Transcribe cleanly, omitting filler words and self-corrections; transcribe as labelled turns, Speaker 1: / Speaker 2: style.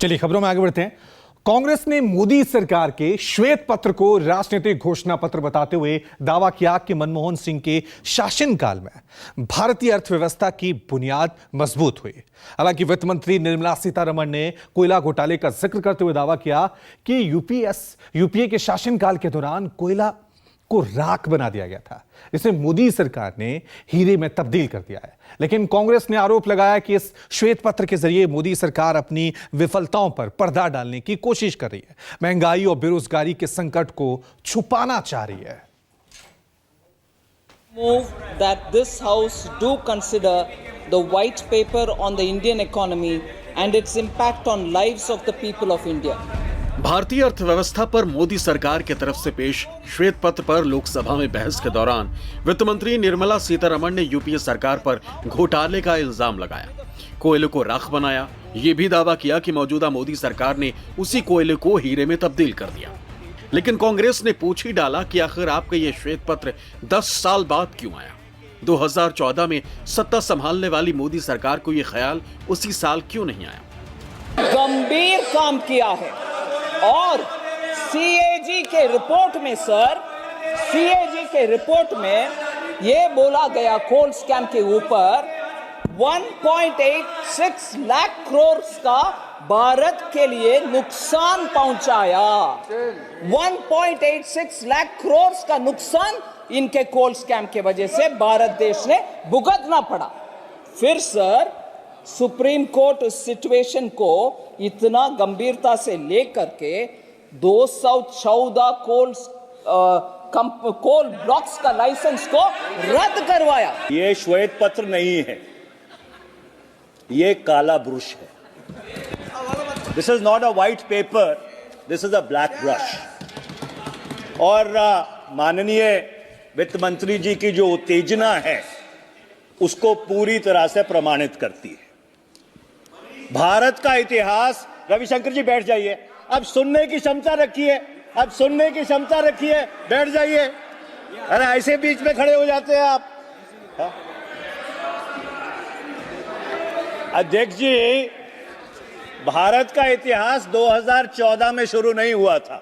Speaker 1: चलिए खबरों में आगे बढ़ते हैं। कांग्रेस ने मोदी सरकार के श्वेत पत्र को राजनीतिक घोषणा पत्र बताते हुए दावा किया कि मनमोहन सिंह के शासनकाल में भारतीय अर्थव्यवस्था की बुनियाद मजबूत हुई। हालांकि वित्त मंत्री निर्मला सीतारमण ने कोयला घोटाले का जिक्र करते हुए दावा किया कि यूपीए के शासनकाल के दौरान कोयला को राख बना दिया गया था, इसे मोदी सरकार ने हीरे में तब्दील कर दिया है। लेकिन कांग्रेस ने आरोप लगाया कि इस श्वेत पत्र के जरिए मोदी सरकार अपनी विफलताओं पर पर्दा डालने की कोशिश कर रही है, महंगाई और बेरोजगारी के संकट को छुपाना चाह रही है।
Speaker 2: Move that this house do consider the white paper on the Indian economy and its impact on lives of the people of India.
Speaker 3: भारतीय अर्थव्यवस्था पर मोदी सरकार की तरफ से पेश श्वेत पत्र पर लोकसभा में बहस के दौरान वित्त मंत्री निर्मला सीतारमण ने यूपीए सरकार पर घोटाले का इल्जाम लगाया, कोयले को राख बनाया। ये भी दावा किया कि मौजूदा मोदी सरकार ने उसी कोयले को हीरे में तब्दील कर दिया। लेकिन कांग्रेस ने पूछ ही डाला कि आखिर आपका ये श्वेत पत्र 10 साल बाद क्यों आया? 2014 में सत्ता संभालने वाली मोदी सरकार को ये ख्याल उसी साल क्यों नहीं आया?
Speaker 2: गंभीर काम किया है और सीएजी के रिपोर्ट में सीएजी के रिपोर्ट में यह बोला गया कोल स्कैम के ऊपर 1.86 लाख करोड़ का भारत के लिए नुकसान पहुंचाया। 1.86 लाख करोड़ का नुकसान इनके कोल स्कैम के वजह से भारत देश ने भुगतना पड़ा। फिर सर सुप्रीम कोर्ट उस सिचुएशन को इतना गंभीरता से लेकर के 214 कोल ब्लॉक्स का लाइसेंस को रद्द करवाया।
Speaker 4: ये श्वेत पत्र नहीं है, ये काला ब्रश है। This is not a white paper, this is a black brush. और माननीय वित्त मंत्री जी की जो उत्तेजना है उसको पूरी तरह से प्रमाणित करती है। भारत का इतिहास, रविशंकर जी बैठ जाइए, अब सुनने की क्षमता रखिए, अब सुनने की क्षमता रखिए, बैठ जाइए। अरे ऐसे बीच में खड़े हो जाते हैं आप। अध्यक्ष जी, भारत का इतिहास 2014 में शुरू नहीं हुआ था।